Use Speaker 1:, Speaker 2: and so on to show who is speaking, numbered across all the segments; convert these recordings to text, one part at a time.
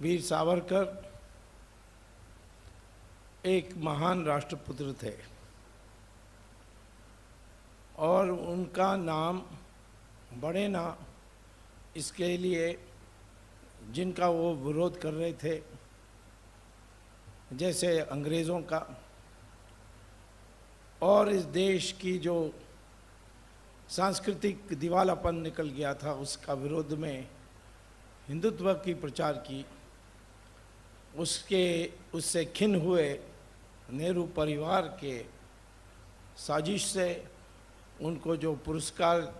Speaker 1: वीर सावरकर एक महान राष्ट्रपुत्र थे और उनका नाम बढ़े ना इसके लिए जिनका वो विरोध कर रहे थे, जैसे अंग्रेज़ों का और इस देश की जो सांस्कृतिक दिवालापन निकल गया था उसका विरोध में हिंदुत्व की प्रचार की, उससे खिन्न हुए नेहरू परिवार के साजिश से उनको जो पुरस्कार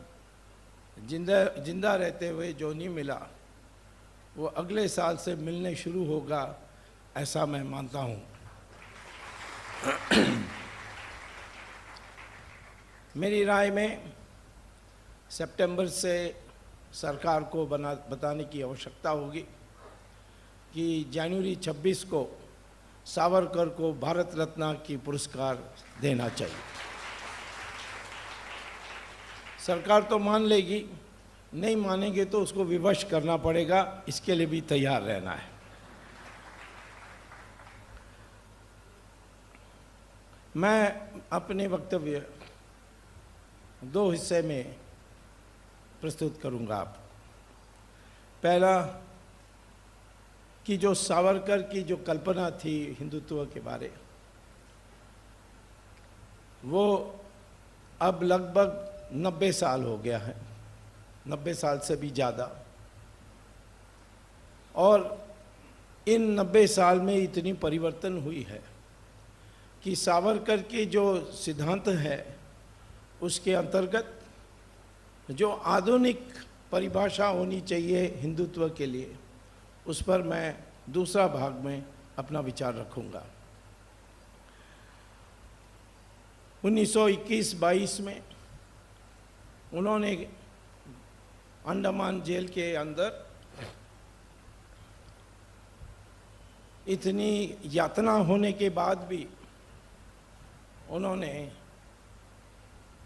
Speaker 1: जिंदा रहते हुए जो नहीं मिला वो अगले साल से मिलने शुरू होगा, ऐसा मैं मानता हूँ। मेरी राय में सितंबर से सरकार को बताने की आवश्यकता होगी कि जनवरी 26 को सावरकर को भारत रत्न की पुरस्कार देना चाहिए। सरकार तो मान लेगी, नहीं मानेंगे तो उसको विवश करना पड़ेगा, इसके लिए भी तैयार रहना है। मैं अपने वक्तव्य दो हिस्से में प्रस्तुत करूंगा। आप पहला कि जो सावरकर की जो कल्पना थी हिंदुत्व के बारे, वो अब लगभग 90 साल हो गया है, 90 साल से भी ज़्यादा, और इन 90 साल में इतनी परिवर्तन हुई है कि सावरकर के जो सिद्धांत है उसके अंतर्गत जो आधुनिक परिभाषा होनी चाहिए हिंदुत्व के लिए, उस पर मैं दूसरा भाग में अपना विचार रखूंगा। 1921-22 में उन्होंने अंडमान जेल के अंदर इतनी यातना होने के बाद भी उन्होंने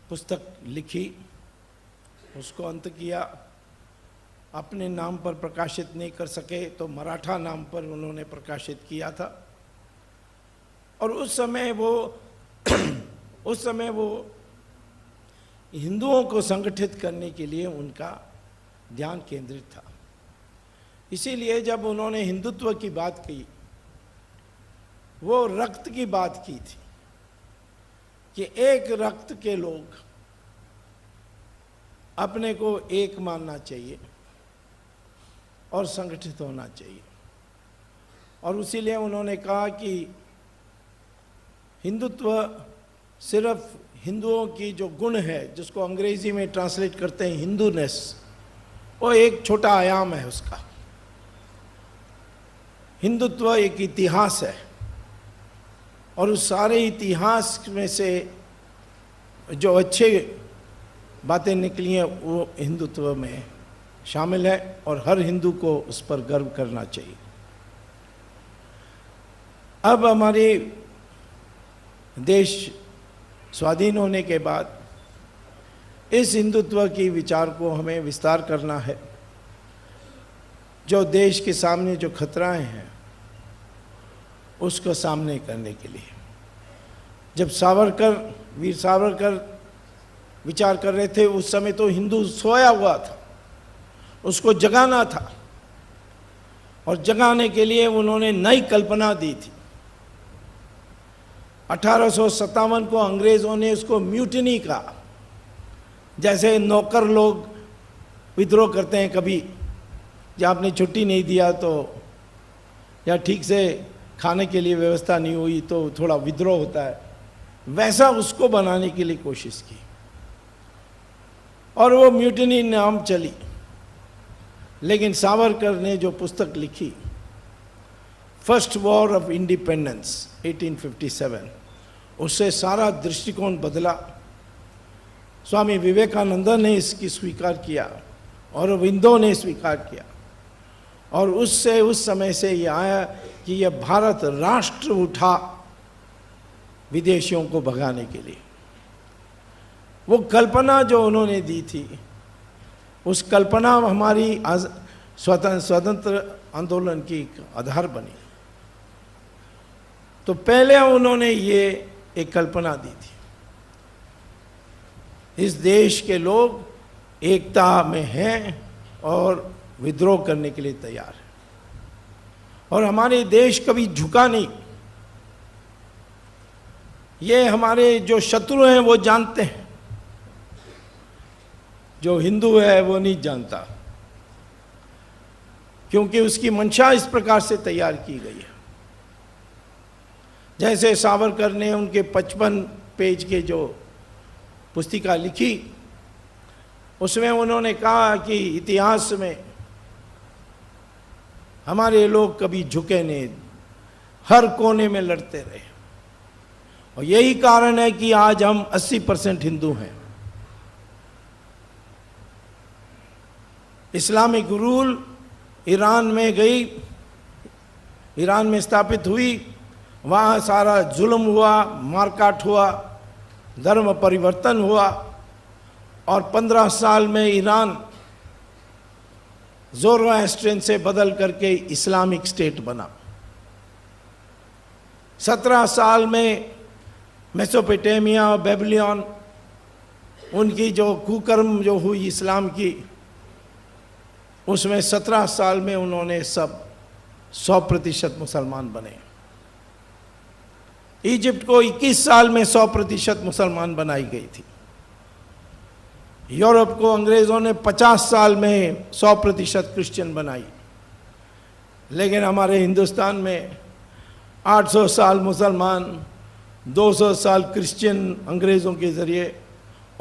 Speaker 1: पुस्तक लिखी, उसको अंत किया। अपने नाम पर प्रकाशित नहीं कर सके तो मराठा नाम पर उन्होंने प्रकाशित किया था। और उस समय वो हिंदुओं को संगठित करने के लिए उनका ध्यान केंद्रित था। इसीलिए जब उन्होंने हिंदुत्व की बात की, वो रक्त की बात की थी कि एक रक्त के लोग अपने को एक मानना चाहिए और संगठित होना चाहिए। और इसीलिए उन्होंने कहा कि हिंदुत्व सिर्फ हिंदुओं की जो गुण है, जिसको अंग्रेजी में ट्रांसलेट करते हैं हिंदूनेस, वो एक छोटा आयाम है उसका। हिंदुत्व एक इतिहास है और उस सारे इतिहास में से जो अच्छे बातें निकली हैं वो हिंदुत्व में शामिल है और हर हिंदू को उस पर गर्व करना चाहिए। अब हमारे देश स्वाधीन होने के बाद इस हिंदुत्व की विचार को हमें विस्तार करना है। जो देश के सामने जो खतराएं हैं उसको सामने करने के लिए, जब वीर सावरकर विचार कर रहे थे उस समय तो हिंदू सोया हुआ था, उसको जगाना था और जगाने के लिए उन्होंने नई कल्पना दी थी। 1857 को अंग्रेज़ों ने उसको म्यूटिनी कहा। जैसे नौकर लोग विद्रोह करते हैं कभी, जब आपने छुट्टी नहीं दिया तो या ठीक से खाने के लिए व्यवस्था नहीं हुई तो थोड़ा विद्रोह होता है, वैसा उसको बनाने के लिए कोशिश की और वो म्यूटिनी नाम चली। लेकिन सावरकर ने जो पुस्तक लिखी फर्स्ट वॉर ऑफ इंडिपेंडेंस 1857, उससे सारा दृष्टिकोण बदला। स्वामी विवेकानंद ने इसकी स्वीकार किया और अरविंदो ने स्वीकार किया और उससे उस समय से ये आया कि यह भारत राष्ट्र उठा विदेशियों को भगाने के लिए। वो कल्पना जो उन्होंने दी थी, उस कल्पना हमारी स्वतंत्र आंदोलन की एक आधार बनी। तो पहले उन्होंने ये एक कल्पना दी थी, इस देश के लोग एकता में हैं और विद्रोह करने के लिए तैयार हैं, और हमारे देश कभी झुका नहीं। ये हमारे जो शत्रु हैं वो जानते हैं, जो हिंदू है वो नहीं जानता, क्योंकि उसकी मंशा इस प्रकार से तैयार की गई है। जैसे सावरकर ने उनके 55 पेज के जो पुस्तिका लिखी, उसमें उन्होंने कहा कि इतिहास में हमारे लोग कभी झुके नहीं, हर कोने में लड़ते रहे, और यही कारण है कि आज हम 80% हिंदू हैं। इस्लामिक रूल ईरान में गई, ईरान में स्थापित हुई, वहाँ सारा जुल्म हुआ, मारकाट हुआ, धर्म परिवर्तन हुआ, और 15 साल में ईरान ज़ोरोएस्ट्रियन से बदल करके इस्लामिक स्टेट बना। 17 साल में मेसोपोटामिया और बेबीलोन, उनकी जो कुकर्म जो हुई इस्लाम की, उसमें 17 साल में उन्होंने सब 100% मुसलमान बने। इजिप्ट को 21 साल में 100% मुसलमान बनाई गई थी। यूरोप को अंग्रेज़ों ने 50 साल में 100% क्रिश्चियन बनाई। लेकिन हमारे हिंदुस्तान में 800 साल मुसलमान, 200 साल क्रिश्चियन अंग्रेज़ों के ज़रिए,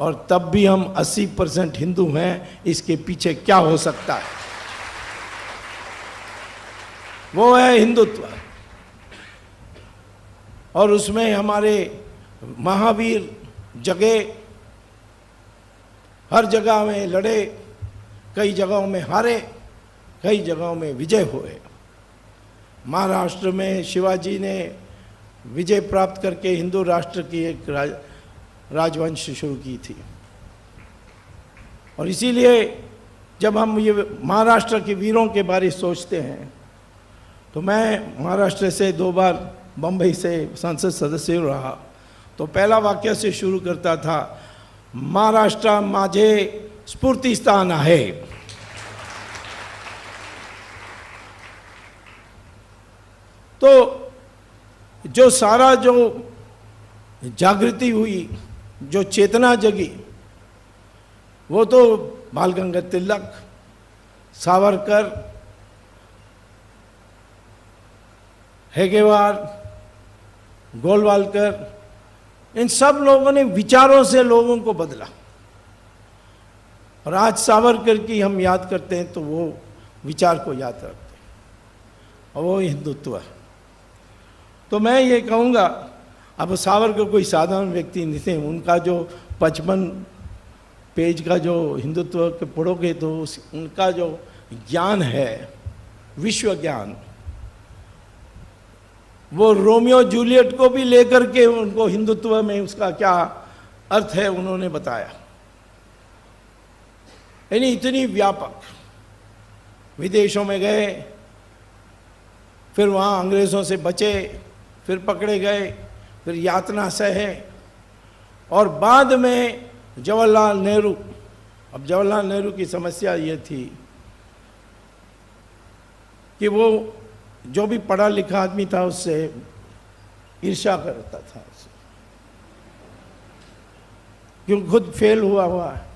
Speaker 1: और तब भी हम 80% हिंदू हैं। इसके पीछे क्या हो सकता है? वो है हिंदुत्व। और उसमें हमारे महावीर जगे, हर जगह में लड़े, कई जगहों में हारे, कई जगहों में विजय हुए। महाराष्ट्र में शिवाजी ने विजय प्राप्त करके हिंदू राष्ट्र की एक राजवंश शुरू की थी। और इसीलिए जब हम ये महाराष्ट्र के वीरों के बारे सोचते हैं, तो मैं महाराष्ट्र से 2 बार बम्बई से संसद सदस्य रहा, तो पहला वाक्य से शुरू करता था, महाराष्ट्र माझे स्फूर्तिस्थान आहे। तो जो सारा जो जागृति हुई, जो चेतना जगी, वो तो बाल गंगाधर तिलक, सावरकर, हेगेवार, गोलवालकर, इन सब लोगों ने विचारों से लोगों को बदला। और आज सावरकर की हम याद करते हैं तो वो विचार को याद रखते हैं, और वो हिंदुत्व है। तो मैं ये कहूँगा, अब सावरकर कोई साधारण व्यक्ति नहीं थे। उनका जो 55 पेज का जो हिंदुत्व के पढ़ोगे तो उनका जो ज्ञान है, विश्व ज्ञान, वो रोमियो जूलियट को भी लेकर के उनको हिंदुत्व में उसका क्या अर्थ है उन्होंने बताया। यानी इतनी व्यापक। विदेशों में गए, फिर वहाँ अंग्रेज़ों से बचे, फिर पकड़े गए, फिर यातना सहे, और बाद में जवाहरलाल नेहरू। अब जवाहरलाल नेहरू की समस्या ये थी कि वो जो भी पढ़ा लिखा आदमी था उससे ईर्ष्या करता था, क्योंकि खुद फेल हुआ है।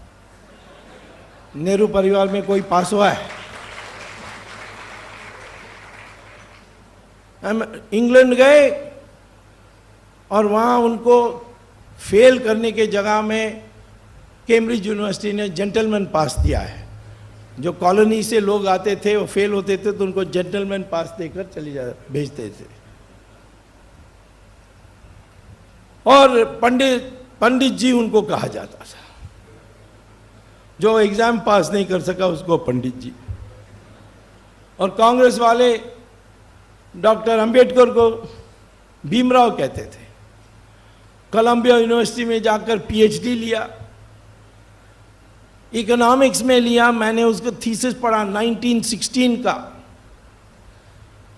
Speaker 1: नेहरू परिवार में कोई पास हुआ है? हम इंग्लैंड गए और वहाँ उनको फेल करने के जगह में कैम्ब्रिज यूनिवर्सिटी ने जेंटलमैन पास दिया है। जो कॉलोनी से लोग आते थे वो फेल होते थे तो उनको जेंटलमैन पास देकर भेजते थे। और पंडित जी उनको कहा जाता था। जो एग्जाम पास नहीं कर सका उसको पंडित जी। और कांग्रेस वाले डॉक्टर अंबेडकर को भीमराव कहते थे। कोलंबिया यूनिवर्सिटी में जाकर पीएचडी लिया, इकोनॉमिक्स में लिया। मैंने उसका थीसिस पढ़ा 1916 का,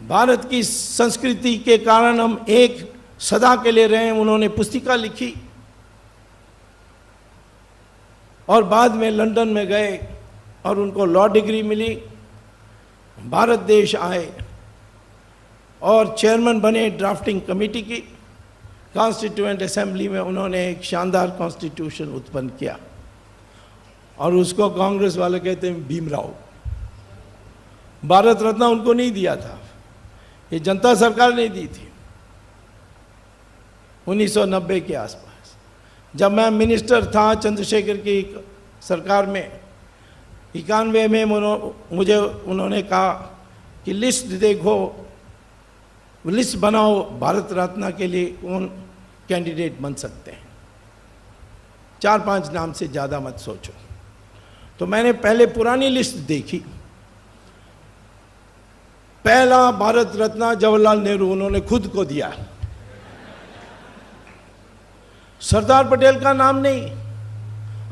Speaker 1: भारत की संस्कृति के कारण हम एक सदा के लिए रहे। उन्होंने पुस्तिका लिखी और बाद में लंदन में गए और उनको लॉ डिग्री मिली, भारत देश आए और चेयरमैन बने ड्राफ्टिंग कमेटी की। कॉन्स्टिट्यूएंट असेंबली में उन्होंने एक शानदार कॉन्स्टिट्यूशन उत्पन्न किया और उसको कांग्रेस वाले कहते हैं भीमराव। भारत रत्न उनको नहीं दिया था, ये जनता सरकार ने दी थी 1990 के आसपास। जब मैं मिनिस्टर था चंद्रशेखर की सरकार में 91 में मुझे उन्होंने कहा कि लिस्ट देखो, लिस्ट बनाओ भारत रत्न के लिए कौन कैंडिडेट बन सकते हैं। 4-5 नाम से ज़्यादा मत सोचो। तो मैंने पहले पुरानी लिस्ट देखी। पहला भारत रत्न जवाहरलाल नेहरू, उन्होंने खुद को दिया। सरदार पटेल का नाम नहीं,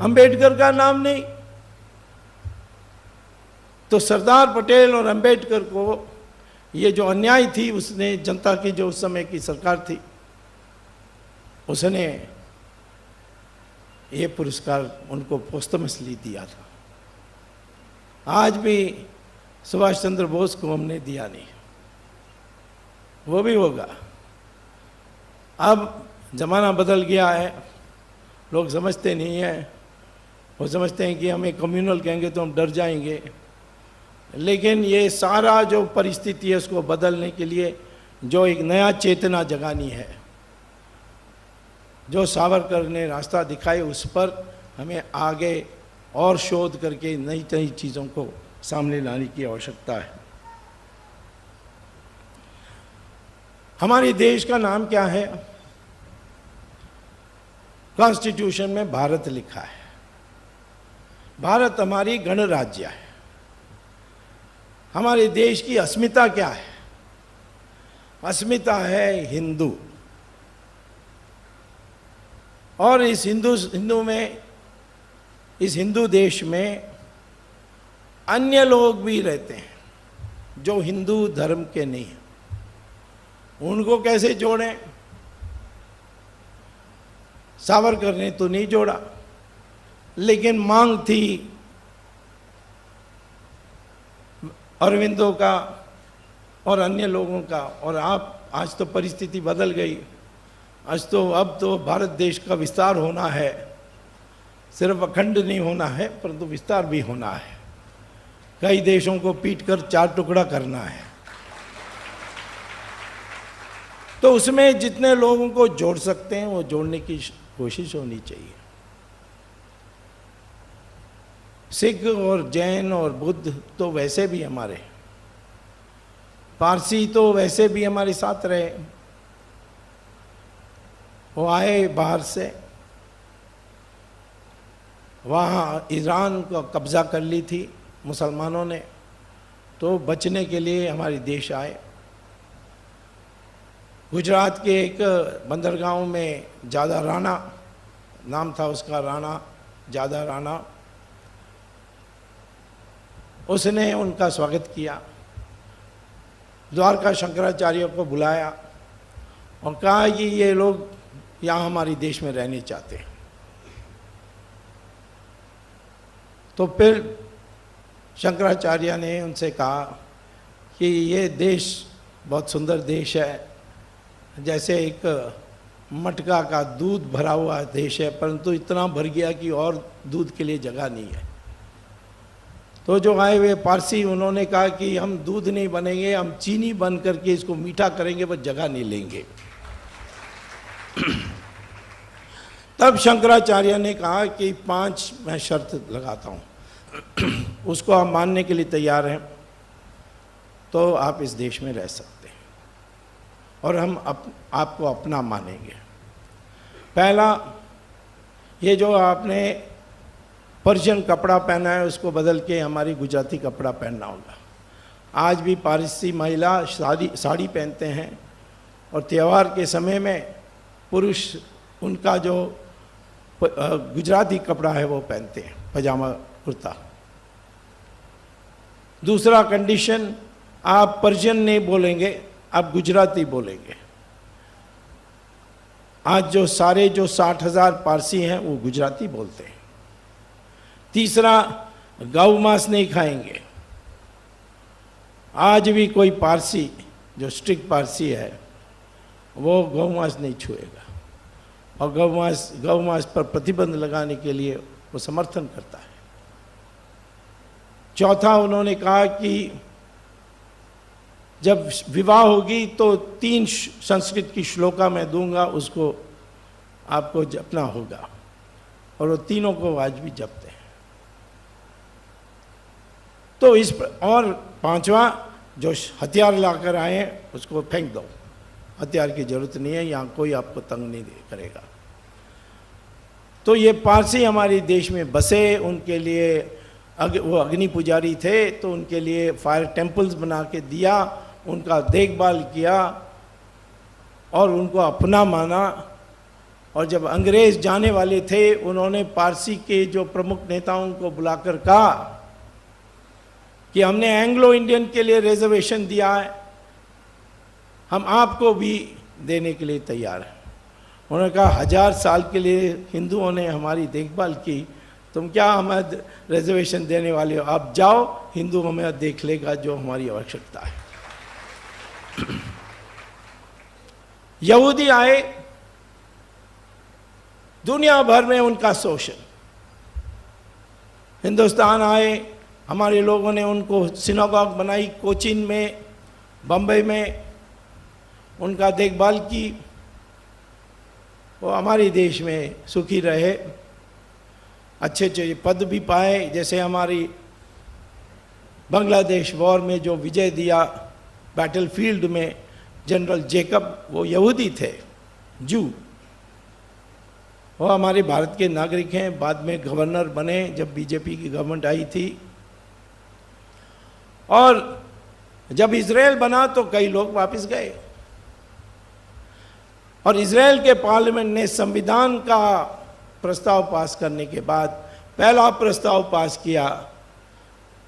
Speaker 1: अंबेडकर का नाम नहीं। तो सरदार पटेल और अंबेडकर को ये जो अन्याय थी, उसने जनता की जो उस समय की सरकार थी, उसने ये पुरस्कार उनको पोस्टमसली दिया था। आज भी सुभाष चंद्र बोस को हमने दिया नहीं, वो भी होगा। अब ज़माना बदल गया है, लोग समझते नहीं हैं। वो समझते हैं कि हमें कम्युनल कहेंगे तो हम डर जाएंगे। लेकिन ये सारा जो परिस्थिति है उसको बदलने के लिए जो एक नया चेतना जगानी है, जो सावरकर ने रास्ता दिखाए, उस पर हमें आगे और शोध करके नई नई चीज़ों को सामने लाने की आवश्यकता है। हमारे देश का नाम क्या है? कॉन्स्टिट्यूशन में भारत लिखा है। भारत हमारी गणराज्य है। हमारे देश की अस्मिता क्या है? अस्मिता है हिंदू। और इस हिंदू देश में अन्य लोग भी रहते हैं जो हिंदू धर्म के नहीं हैं। उनको कैसे जोड़ें? सावरकर ने तो नहीं जोड़ा, लेकिन मांग थी अरविंदो का और अन्य लोगों का। और आज तो परिस्थिति बदल गई। अब तो भारत देश का विस्तार होना है। सिर्फ अखंड नहीं होना है, परंतु विस्तार भी होना है। कई देशों को पीट कर 4 टुकड़ा करना है। तो उसमें जितने लोगों को जोड़ सकते हैं वो जोड़ने की कोशिश होनी चाहिए। सिख और जैन और बुद्ध तो वैसे भी हमारे, पारसी तो वैसे भी हमारे साथ रहे। वो आए बाहर से, वहाँ ईरान को कब्जा कर ली थी मुसलमानों ने, तो बचने के लिए हमारे देश आए। गुजरात के एक बंदरगांव में जादा राणा नाम था उसका, जादा राणा, उसने उनका स्वागत किया। द्वारका शंकराचार्य को बुलाया और कहा कि ये लोग यहाँ हमारे देश में रहने चाहते हैं। तो फिर शंकराचार्य ने उनसे कहा कि ये देश बहुत सुंदर देश है, जैसे एक मटका का दूध भरा हुआ देश है, परंतु इतना भर गया कि और दूध के लिए जगह नहीं है। तो जो आए हुए पारसी, उन्होंने कहा कि हम दूध नहीं बनेंगे, हम चीनी बन करके इसको मीठा करेंगे, पर जगह नहीं लेंगे। तब शंकराचार्य ने कहा कि 5 मैं शर्त लगाता हूँ, उसको आप मानने के लिए तैयार हैं तो आप इस देश में रह सकते हैं और हम आपको अपना मानेंगे। पहला, ये जो आपने पर्शियन कपड़ा पहना है उसको बदल के हमारी गुजराती कपड़ा पहनना होगा। आज भी पारसी महिला साड़ी पहनते हैं और त्यौहार के समय में पुरुष उनका जो गुजराती कपड़ा है वो पहनते हैं, पजामा कुर्ता। दूसरा कंडीशन, आप पर्शियन नहीं बोलेंगे, आप गुजराती बोलेंगे। आज जो 60,000 पारसी हैं वो गुजराती बोलते हैं। तीसरा, गौ मांस नहीं खाएंगे। आज भी कोई पारसी जो स्ट्रिक्ट पारसी है वो गौ मांस नहीं छुएगा, और गौ मांस पर प्रतिबंध लगाने के लिए वो समर्थन करता है। चौथा, उन्होंने कहा कि जब विवाह होगी तो 3 संस्कृत की श्लोका मैं दूंगा, उसको आपको जपना होगा, और वो तीनों को आज भी जपते हैं। तो और 5वां, जो हथियार लाकर आए हैं उसको फेंक दो, हथियार की जरूरत नहीं है, यहाँ कोई आपको तंग नहीं करेगा। तो ये पारसी हमारे देश में बसे, उनके लिए वो अग्नि पुजारी थे, तो उनके लिए फायर टेम्पल्स बना के दिया, उनका देखभाल किया और उनको अपना माना। और जब अंग्रेज जाने वाले थे, उन्होंने पारसी के जो प्रमुख नेताओं को बुलाकर कहा कि हमने एंग्लो इंडियन के लिए रिजर्वेशन दिया है, हम आपको भी देने के लिए तैयार हैं। उन्होंने कहा 1000 साल के लिए हिंदुओं ने हमारी देखभाल की, तुम क्या हमें रिजर्वेशन देने वाले हो? आप जाओ, हिंदू हमें देख लेगा जो हमारी आवश्यकता है। यहूदी आए, दुनिया भर में उनका शोषण। हिंदुस्तान आए, हमारे लोगों ने उनको सिनागॉग बनाई, कोचीन में, बम्बई में, उनका देखभाल की। वो हमारे देश में सुखी रहे, अच्छे अच्छे पद भी पाए। जैसे हमारी बांग्लादेश वॉर में जो विजय दिया बैटलफील्ड में जनरल जेकब, वो यहूदी थे, जू। वो हमारे भारत के नागरिक हैं, बाद में गवर्नर बने जब बीजेपी की गवर्नमेंट आई थी। और जब इजराइल बना तो कई लोग वापस गए, और इजराइल के पार्लियामेंट ने संविधान का प्रस्ताव पास करने के बाद पहला प्रस्ताव पास किया,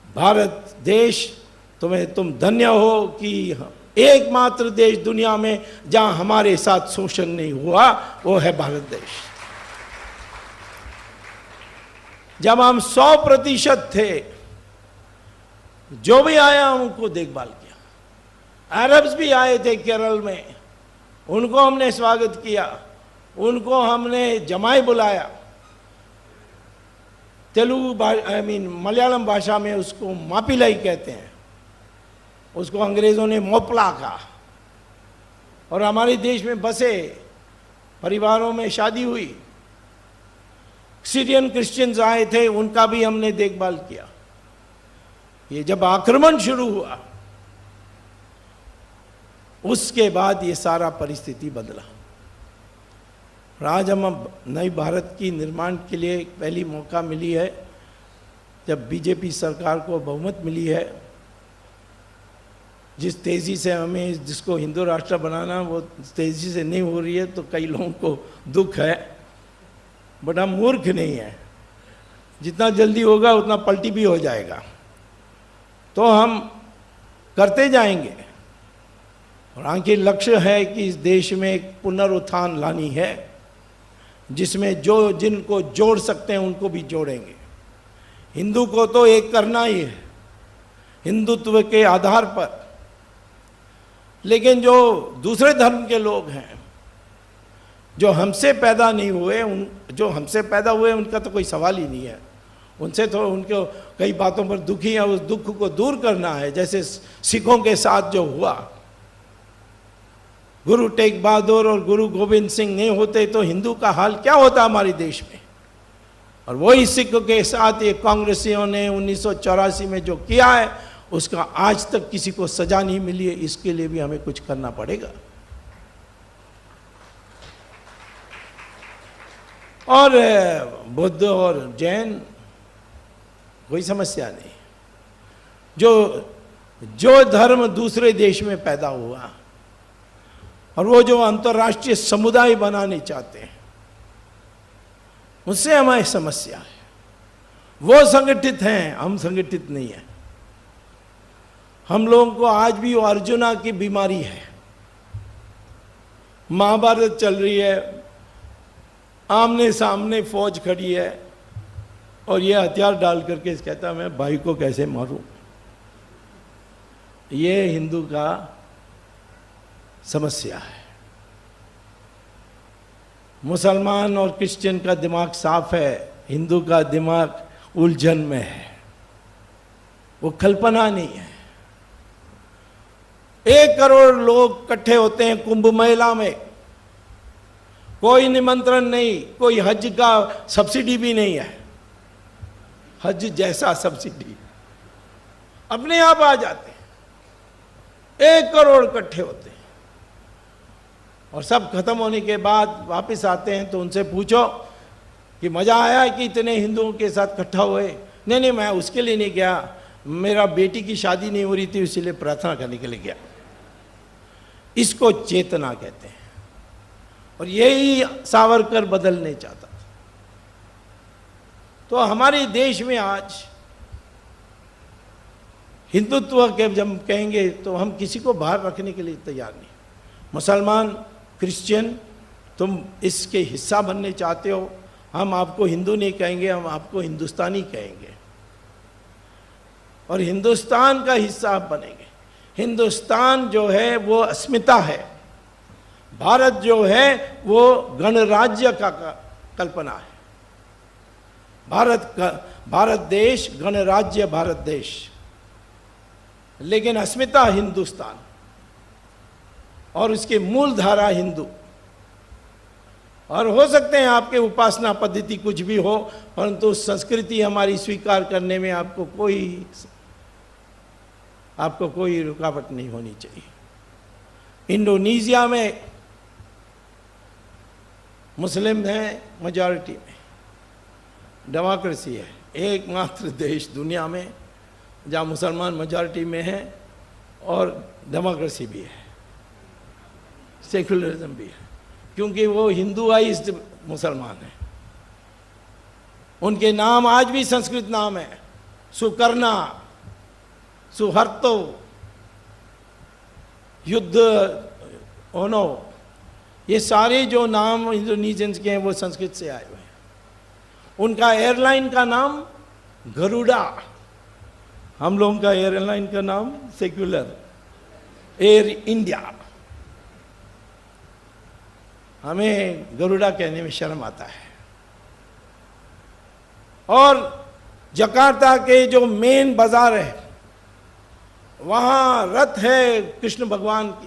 Speaker 1: भारत देश तुम धन्य हो कि एकमात्र देश दुनिया में जहां हमारे साथ शोषण नहीं हुआ वो है भारत देश। जब हम 100% थे, जो भी आया उनको देखभाल किया। अरब्स भी आए थे केरल में, उनको हमने स्वागत किया, उनको हमने जमाई बुलाया। तेलुगु मलयालम भाषा में उसको मापिलाई कहते हैं, उसको अंग्रेज़ों ने मोपला कहा। और हमारे देश में बसे, परिवारों में शादी हुई। सीरियन क्रिश्चियंस आए थे, उनका भी हमने देखभाल किया। ये जब आक्रमण शुरू हुआ, उसके बाद ये सारा परिस्थिति बदला। आज हम नई भारत की निर्माण के लिए पहली मौका मिली है, जब बीजेपी सरकार को बहुमत मिली है। जिस तेज़ी से हमें जिसको हिंदू राष्ट्र बनाना वो तेज़ी से नहीं हो रही है, तो कई लोगों को दुख है, बट हम मूर्ख नहीं है। जितना जल्दी होगा उतना पलटी भी हो जाएगा, तो हम करते जाएंगे। और आगे लक्ष्य है कि इस देश में एक पुनरुत्थान लानी है, जिसमें जो जिनको जोड़ सकते हैं उनको भी जोड़ेंगे। हिंदू को तो एक करना ही है हिंदुत्व के आधार पर, लेकिन जो दूसरे धर्म के लोग हैं, जो हमसे पैदा नहीं हुए, जो हमसे पैदा हुए उनका तो कोई सवाल ही नहीं है। उनसे तो उनको कई बातों पर दुखी है, उस दुख को दूर करना है। जैसे सिखों के साथ जो हुआ, गुरु तेग बहादुर और गुरु गोविंद सिंह नहीं होते तो हिंदू का हाल क्या होता हमारे देश में। और वही सिख के साथ ये कांग्रेसियों ने 1984 में जो किया है, उसका आज तक किसी को सजा नहीं मिली है। इसके लिए भी हमें कुछ करना पड़ेगा। और बुद्ध और जैन कोई समस्या नहीं। जो धर्म दूसरे देश में पैदा हुआ और वो जो अंतर्राष्ट्रीय समुदाय बनाने चाहते हैं, उससे हमारी समस्या है। वो संगठित हैं, हम संगठित नहीं हैं। हम लोगों को आज भी वो अर्जुना की बीमारी है। महाभारत चल रही है, आमने सामने फौज खड़ी है और ये हथियार डाल करके कहता है मैं भाई को कैसे मारूं। ये हिंदू का समस्या है। मुसलमान और क्रिश्चियन का दिमाग साफ है, हिंदू का दिमाग उलझन में है, वो कल्पना नहीं है। 1 करोड़ लोग इकट्ठे होते हैं कुंभ मेला में, कोई निमंत्रण नहीं, कोई हज का सब्सिडी भी नहीं है, हज जैसा सब्सिडी अपने आप आ जाते हैं। 1 करोड़ इकट्ठे होते हैं और सब खत्म होने के बाद वापस आते हैं तो उनसे पूछो कि मजा आया कि इतने हिंदुओं के साथ इकट्ठा हुए। नहीं, मैं उसके लिए नहीं गया, मेरा बेटी की शादी नहीं हो रही थी इसीलिए प्रार्थना करने के लिए गया। इसको चेतना कहते हैं और यही सावरकर बदलने चाहता था। तो हमारे देश में आज हिंदुत्व के जब कहेंगे तो हम किसी को बाहर रखने के लिए तैयार नहीं। मुसलमान, क्रिश्चियन, तुम इसके हिस्सा बनने चाहते हो, हम आपको हिंदू नहीं कहेंगे, हम आपको हिंदुस्तानी कहेंगे और हिंदुस्तान का हिस्सा आप बनेंगे। हिंदुस्तान जो है वो अस्मिता है, भारत जो है वो गणराज्य का कल्पना है। भारत देश, गणराज्य भारत देश, लेकिन अस्मिता हिंदुस्तान और उसके मूल धारा हिंदू। और हो सकते हैं आपके उपासना पद्धति कुछ भी हो, परंतु संस्कृति हमारी स्वीकार करने में आपको कोई रुकावट नहीं होनी चाहिए। इंडोनेशिया में मुस्लिम हैं मेजॉरिटी में, डेमोक्रेसी है, एकमात्र देश दुनिया में जहाँ मुसलमान मेजॉरिटी में है और डेमोक्रेसी भी है, सेक्युलरिज्म भी है, क्योंकि वो हिंदुआइज्ड मुसलमान हैं। उनके नाम आज भी संस्कृत नाम है, सुकर्णा, सुहर्तो, युद्ध ओनो, ये सारे जो नाम इंडोनेशियंस के हैं वो संस्कृत से आए हुए हैं। उनका एयरलाइन का नाम गरुड़ा, हम लोगों का एयरलाइन का नाम सेक्युलर एयर इंडिया। हमें गरुड़ा कहने में शर्म आता है। और जकार्ता के जो मेन बाजार है वहाँ रथ है कृष्ण भगवान की।